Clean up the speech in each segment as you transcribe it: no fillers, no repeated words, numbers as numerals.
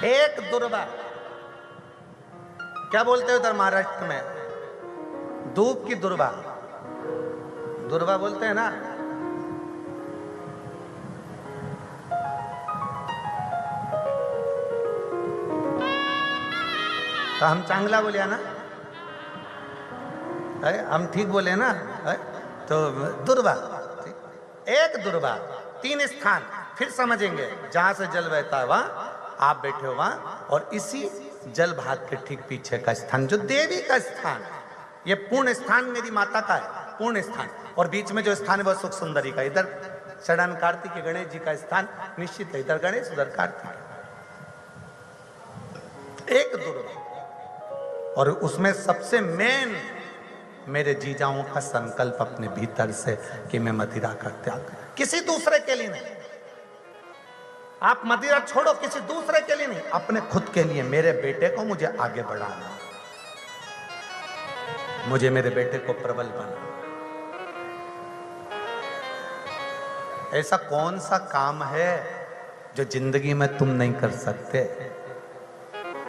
एक दुर्वा, क्या बोलते हो उधर महाराष्ट्र में? धूप की दुर्वा, दुर्वा बोलते हैं ना। तो हम चांगला बोले ना, हम ठीक बोले ना। तो दुर्वा, एक दुर्वा, 3 स्थान फिर समझेंगे। जहां से जल बहता है वहां आप बैठे हो वहां, और इसी जल भाग के ठीक पीछे का स्थान जो देवी का स्थान, ये पूर्ण स्थान मेरी माता का है, पूर्ण स्थान। और बीच में जो स्थान है वह सुख सुंदरी का। इधर षडान कार्तिक गणेश जी का स्थान निश्चित है, इधर गणेश उधर कार्तिक। एक दुर्वा, और उसमें सबसे मेन मेरे जीजाओं का संकल्प अपने भीतर से कि मैं मदिरा का त्याग, किसी दूसरे के लिए नहीं। आप मदिरा छोड़ो, किसी दूसरे के लिए नहीं, अपने खुद के लिए। मेरे बेटे को मुझे आगे बढ़ाना, मुझे मेरे बेटे को प्रबल बनाना। ऐसा कौन सा काम है जो जिंदगी में तुम नहीं कर सकते?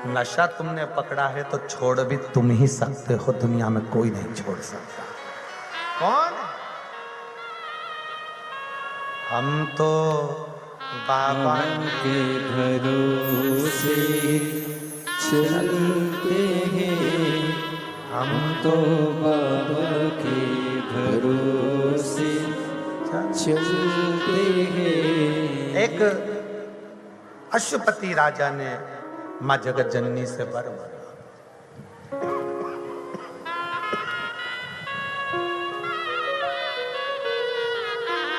नशा तुमने पकड़ा है तो छोड़ भी तुम ही सकते हो, दुनिया में कोई नहीं छोड़ सकता। कौन? हम तो बाबा के भरोसे चलते हैं, हम तो बाबा के भरोसे चलते हैं। एक अश्वपति राजा ने मां जगत जननी से वर मांगा।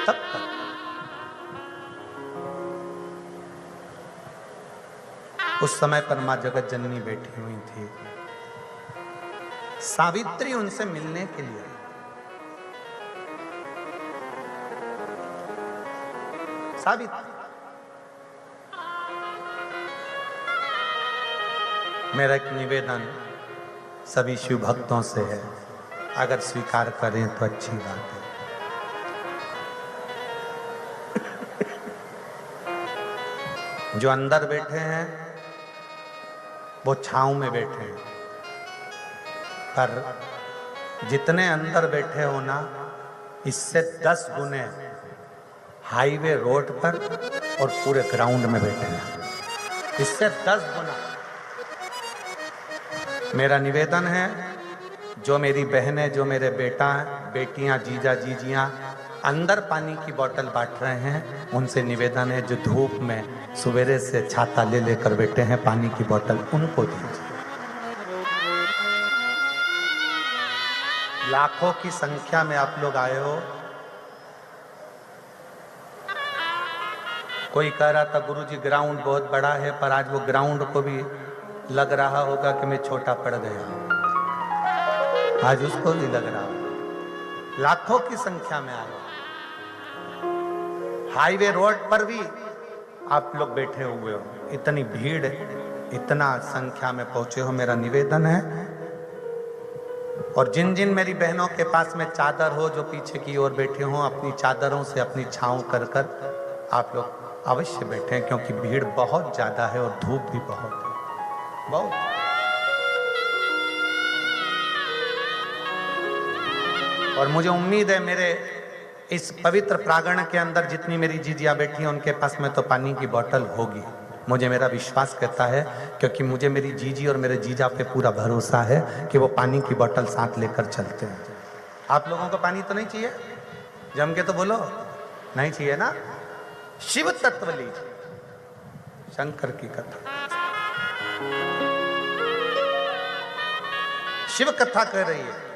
तब तक उस समय पर मां जगत जननी बैठी हुई थी। सावित्री उनसे मिलने के लिए, सावित्री, मेरा एक निवेदन सभी शिव भक्तों से है, अगर स्वीकार करें तो अच्छी बात है। जो अंदर बैठे हैं वो छांव में बैठे हैं, पर जितने अंदर बैठे हो ना, इससे 10 गुने हाईवे रोड पर और पूरे ग्राउंड में बैठे हैं, इससे 10 गुना। मेरा निवेदन है, जो मेरी बहनें, जो मेरे बेटा बेटियां, जीजा जीजियां अंदर पानी की बोतल बांट रहे हैं, उनसे निवेदन है जो धूप में सवेरे से छाता ले लेकर बैठे हैं पानी की बोतल, उनको दीजिए। लाखों की संख्या में आप लोग आए हो। कोई कह रहा था गुरुजी ग्राउंड बहुत बड़ा है, पर आज वो ग्राउंड को भी लग रहा होगा कि मैं छोटा पड़ गया, आज उसको भी लग रहा होगा। लाखों की संख्या में आए, हाईवे रोड पर भी आप लोग बैठे हुए हो, इतनी भीड़, इतना संख्या में पहुंचे हो। मेरा निवेदन है, और जिन जिन मेरी बहनों के पास में चादर हो, जो पीछे की ओर बैठे हो, अपनी चादरों से अपनी छांव कर कर आप लोग अवश्य बैठे, क्योंकि भीड़ बहुत ज्यादा है और धूप भी बहुत है, बहुत। और मुझे उम्मीद है मेरे इस पवित्र प्रांगण के अंदर जितनी मेरी जीजियां बैठी हैं उनके पास में तो पानी की बोतल होगी, मुझे मेरा विश्वास कहता है, क्योंकि मुझे मेरी जीजी और मेरे जीजा पे पूरा भरोसा है कि वो पानी की बोतल साथ लेकर चलते हैं। आप लोगों को पानी तो नहीं चाहिए? जम के तो बोलो, नहीं चाहिए ना? शिव तत्व लीजिए, शंकर की कथा, शिव कथा कह रही है,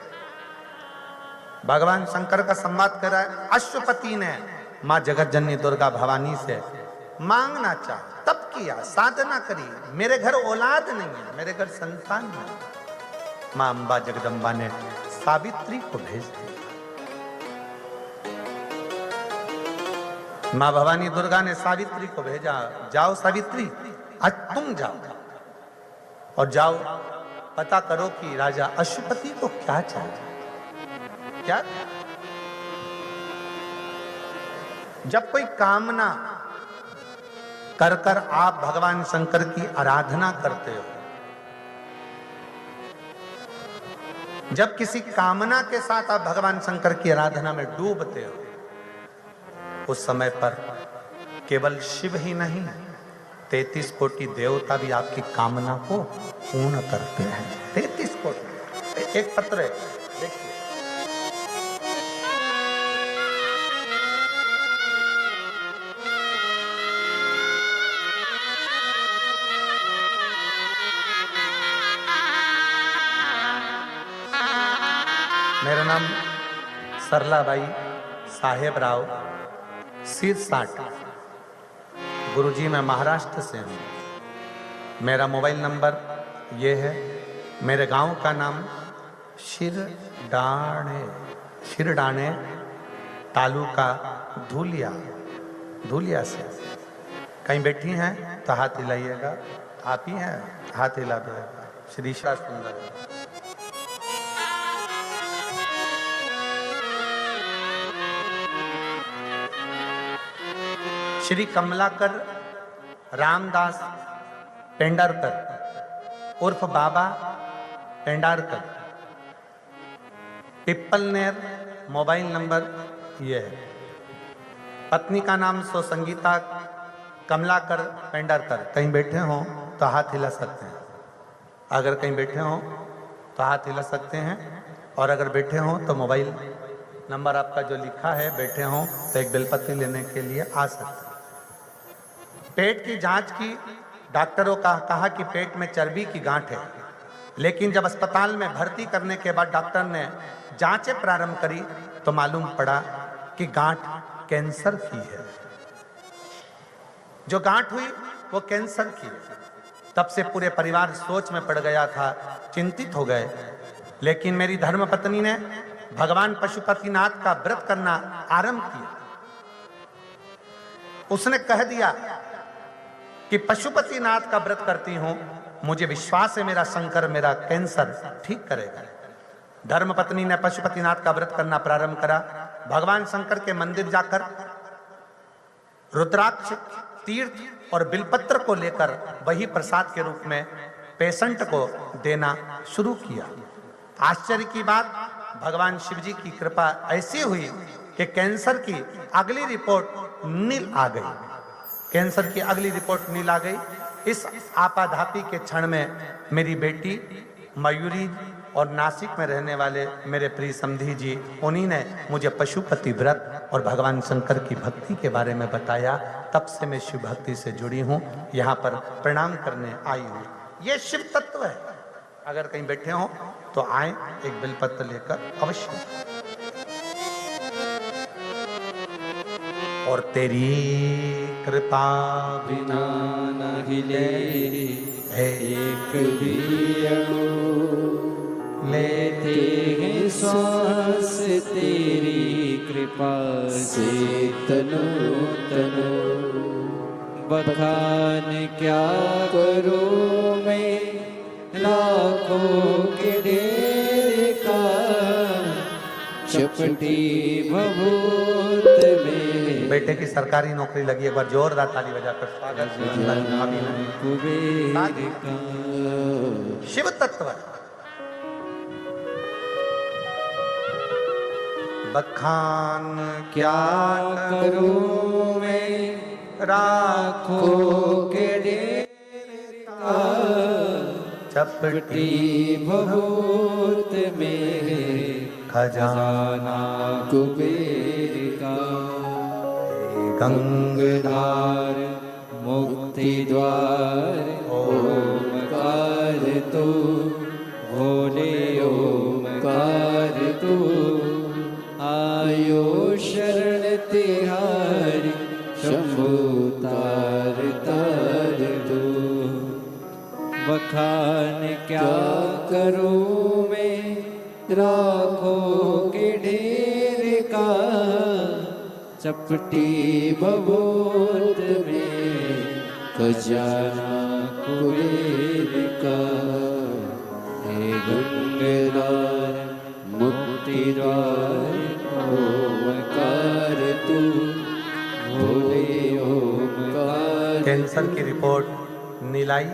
भगवान शंकर का संवाद कर रहा है। अश्वपति ने मां जगत जननी दुर्गा भवानी से मांगना चाहा, तब किया, साधना करी, मेरे घर औलाद नहीं है, मेरे घर संतान नहीं। मां अंबा जगदम्बा ने सावित्री को भेज दिया। मां भवानी दुर्गा ने सावित्री को भेजा, जाओ सावित्री, आज तुम जाओ और जाओ पता करो कि राजा अश्वपति को क्या चाहिए। क्या? जब कोई कामना कर कर आप भगवान शंकर की आराधना करते हो। जब किसी कामना के साथ आप भगवान शंकर की आराधना में डूबते हो, उस समय पर केवल शिव ही नहीं 33 कोटि देवता भी आपकी कामना को पूर्ण करते हैं। 33 कोटि। एक पत्र है, देखिए। मेरा नाम सरलाबाई साहेब राव सिरसाट। गुरुजी मैं महाराष्ट्र से हूँ। मेरा मोबाइल नंबर ये है। मेरे गांव का नाम शिरडाणे तालुका धूलिया से। कहीं बैठी हैं तो हाथ हिलाइएगा। आप ही हैं, हाथ हिला दो। श्री सुंदर। श्री कमलाकर रामदास पेंडारकर उर्फ बाबा पेंडारकर, पिप्पलनेर। मोबाइल नंबर ये है। पत्नी का नाम सो संगीता कमलाकर पेंडारकर। कहीं बैठे हों तो हाथ हिला सकते हैं। अगर कहीं बैठे हों तो हाथ हिला सकते हैं, और अगर बैठे हों तो मोबाइल नंबर आपका जो लिखा है, बैठे हों तो एक बेलपत्ती लेने के लिए आ सकते हैं। पेट की जांच की, डॉक्टरों का कहा कि पेट में चर्बी की गांठ है, लेकिन जब अस्पताल में भर्ती करने के बाद डॉक्टर ने जांचें प्रारंभ करी तो मालूम पड़ा कि गांठ कैंसर की है। जो गांठ हुई वो कैंसर की है। तब से पूरे परिवार सोच में पड़ गया था, चिंतित हो गए। लेकिन मेरी धर्मपत्नी ने भगवान पशुपतिनाथ का व्रत करना आरंभ किया। उसने कह दिया कि पशुपतिनाथ का व्रत करती हूं, मुझे विश्वास है मेरा शंकर मेरा कैंसर ठीक करेगा। धर्मपत्नी ने पशुपतिनाथ का व्रत करना प्रारंभ करा। भगवान शंकर के मंदिर जाकर रुद्राक्ष, तीर्थ और बिलपत्र को लेकर वही प्रसाद के रूप में पेशेंट को देना शुरू किया। आश्चर्य की बात, भगवान शिव जी की कृपा ऐसी हुई कि कैंसर की अगली रिपोर्ट नील आ गई। कैंसर की अगली रिपोर्ट नील आ गई। इस आपाधापी के क्षण में मेरी बेटी मयूरी और नासिक में रहने वाले मेरे प्रिय समधी जी, उन्हीं ने मुझे पशुपति व्रत और भगवान शंकर की भक्ति के बारे में बताया। तब से मैं शिव भक्ति से जुड़ी हूँ, यहाँ पर प्रणाम करने आई हूँ। ये शिव तत्व है। अगर कहीं बैठे हो तो आए, एक बेलपत्र लेकर अवश्य। और तेरी कृपा बिना न हिले एक भी अणु, लेते हैं श्वास तेरी कृपा से तनु तनु। बखान क्या करूं मैं लाखों के ढेर का, चपटी भभूत में। बेटे की सरकारी नौकरी लगी। एक बार जोरदार ताली बजाकर स्वागत। कुबेर का शिव तत्व। बखान क्या करूं मैं राखों के ढेर का, चपटी भभूत में खजाना कुबेर का। गंगधार मुक्ति द्वार ओमकार तू, भोले ओमकार तू। आयो शरण तिहारी शंभु तार तार तू। बखान क्या करूं मैं राखों के ढेर का, चपटी भभूत में खजाना कुबेर का। हे गंगधार मुक्ति द्वार ओमकार तू, भोले ओमकार कैंसर की रिपोर्ट नीलाई,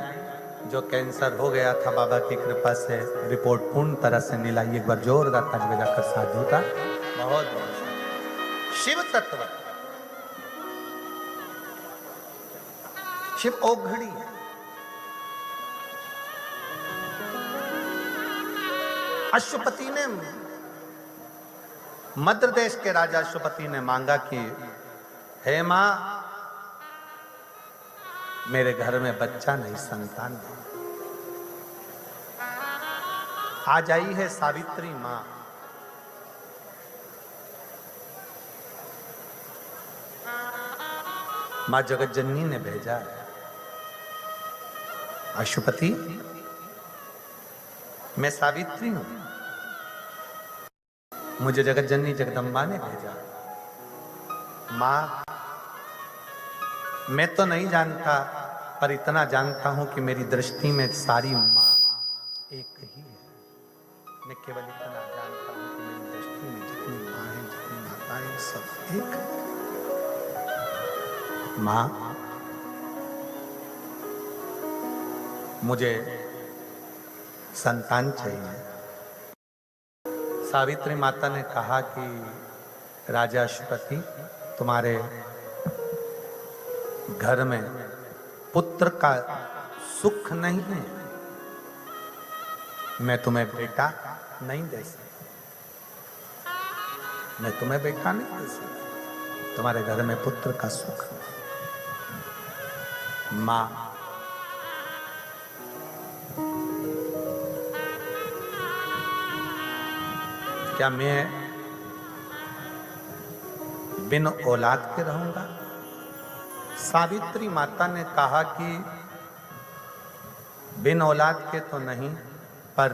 जो कैंसर हो गया था बाबा की कृपा से रिपोर्ट पूर्ण तरह से नीलाई। एक बार जोरदार ताली बजाकर साधु का बहुत बहुत शिव तत्व, शिव औघड़ी है। अश्वपति ने, मध्य देश के राजा अश्वपति ने मांगा कि हे मां, मेरे घर में बच्चा नहीं, संतान नहीं। आज आई है सावित्री मां। मां जगत जननी ने भेजा है, अश्वपति मैं सावित्री हूं, मुझे जगत जननी जगदम्बा ने भेजा। मां मैं तो नहीं जानता, पर इतना जानता हूं कि मेरी दृष्टि में सारी मां एक ही है। मैं केवल इतना जानता हूं कि मेरी दृष्टि में जितनी मां है, जितनी माताएं, सब एक है। मां मुझे संतान चाहिए। सावित्री माता ने कहा कि राजा अश्वपति, तुम्हारे घर में पुत्र का सुख नहीं है, मैं तुम्हें बेटा नहीं दे सकती, मैं तुम्हें बेटा नहीं दे सकती, तुम्हारे घर में पुत्र का सुख नहीं। मां क्या मैं बिन औलाद के रहूंगा? सावित्री माता ने कहा कि बिन औलाद के तो नहीं, पर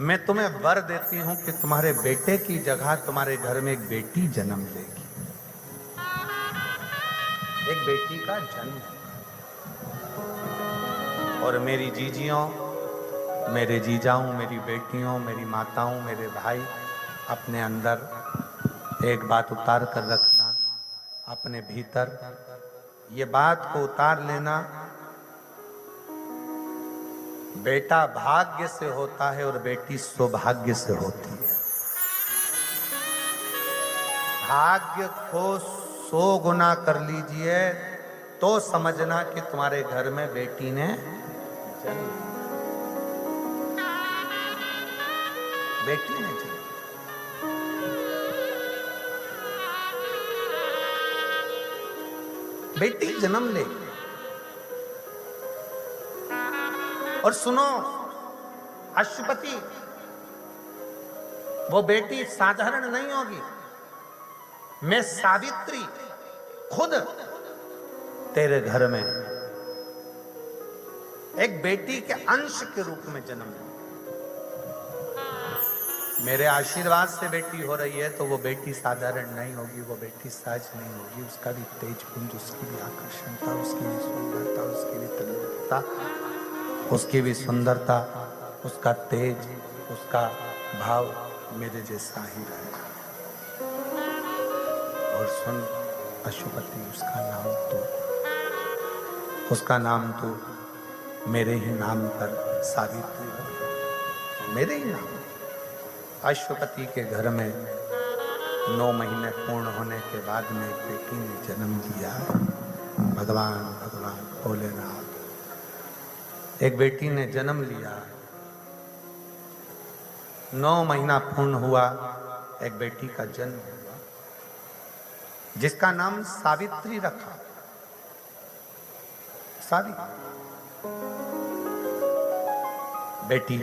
मैं तुम्हें वर देती हूं कि तुम्हारे बेटे की जगह तुम्हारे घर में एक बेटी जन्म लेगी, एक बेटी का जन्म। और मेरी जीजियों, मेरे जीजाओं, मेरी बेटियों, मेरी माताओं, मेरे भाई, अपने अंदर एक बात उतार कर रखना, अपने भीतर ये बात को उतार लेना, बेटा भाग्य से होता है और बेटी सौभाग्य से होती है। भाग्य को 100 गुना कर लीजिए तो समझना कि तुम्हारे घर में बेटी ने जन्म, बेटी ने जन्म। बेटी जन्म ले। और सुनो अश्वपति, वो बेटी साधारण नहीं होगी। मैं सावित्री खुद तेरे घर में एक बेटी के अंश के रूप में जन्म लूं। मेरे आशीर्वाद से बेटी हो रही है तो वो बेटी साधारण नहीं होगी, वो बेटी सहज नहीं होगी। उसका भी तेज पुंज, उसकी भी आकर्षणता, उसकी भी सुंदरता, उसकी भी तन्मयता, उसकी भी सुंदरता, उसका तेज, उसका भाव मेरे जैसा ही रहेगा। और सुन अश्वपति, उसका नाम तो मेरे ही नाम पर सावित्री हो, मेरे ही नाम। अश्वपति के घर में 9 महीने पूर्ण होने के बाद में एक बेटी ने जन्म लिया। भगवान भोलेनाथ, एक बेटी ने जन्म लिया। 9 महीना पूर्ण हुआ, एक बेटी का जन्म हुआ, जिसका नाम सावित्री रखा। सावित्री बेटी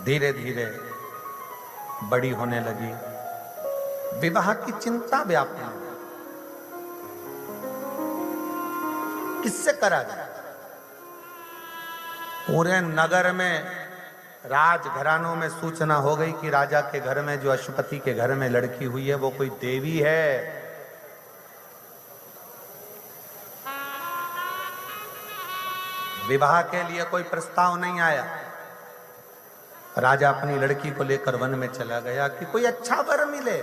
धीरे धीरे बड़ी होने लगी। विवाह की चिंता व्यापने लगी। किससे करा जाए? पूरे नगर में, राजघरानों में सूचना हो गई कि राजा के घर में, जो अश्वपति के घर में लड़की हुई है, वो कोई देवी है। विवाह के लिए कोई प्रस्ताव नहीं आया। राजा अपनी लड़की को लेकर वन में चला गया कि कोई अच्छा वर मिले,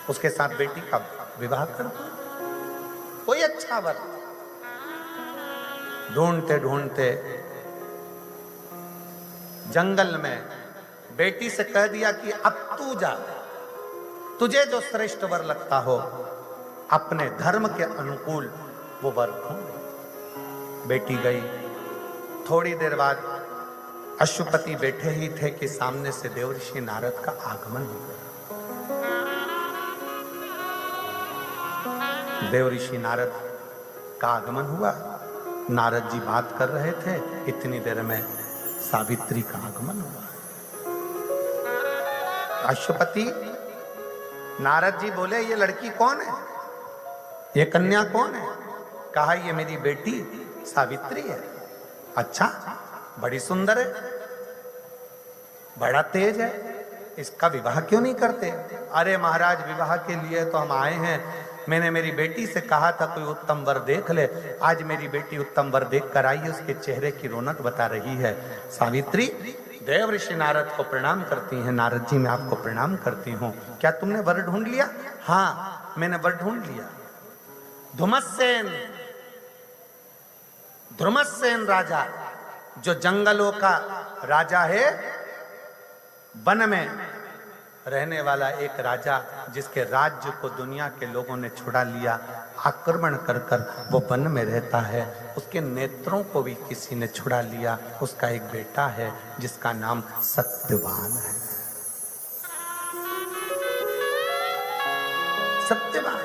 उसके साथ बेटी का विवाह कर दो। कोई अच्छा वर। ढूंढते ढूंढते जंगल में बेटी से कह दिया कि अब तू जा, तुझे जो श्रेष्ठ वर लगता हो अपने धर्म के अनुकूल वो वर ढूंढ। बेटी गई। थोड़ी देर बाद अशुपति बैठे ही थे कि सामने से देवर्षि नारद का आगमन हो गया। देवर्षि नारद का आगमन हुआ। नारद जी बात कर रहे थे, इतनी देर में सावित्री का आगमन हुआ। अशुपति नारद जी बोले, ये लड़की कौन है, ये कन्या कौन है? कहा, ये मेरी बेटी सावित्री है। अच्छा, बड़ी सुंदर है, बड़ा तेज है, इसका विवाह क्यों नहीं करते? अरे महाराज, विवाह के लिए तो हम आए हैं। मैंने मेरी बेटी से कहा था कोई उत्तम वर देख ले। आज मेरी बेटी उत्तम वर देख कर आई है, उसके चेहरे की रौनक बता रही है। सावित्री देवर्षि नारद को प्रणाम करती हैं। नारद जी, मैं आपको प्रणाम करती हूँ। क्या तुमने वर ढूंढ लिया? हाँ, मैंने वर ढूंढ लिया। धुमस्सेन राजा, जो जंगलों का राजा है, वन में रहने वाला एक राजा, जिसके राज्य को दुनिया के लोगों ने छुड़ा लिया, आक्रमण कर कर वो वन में रहता है। उसके नेत्रों को भी किसी ने छुड़ा लिया। उसका एक बेटा है जिसका नाम सत्यवान है। सत्यवान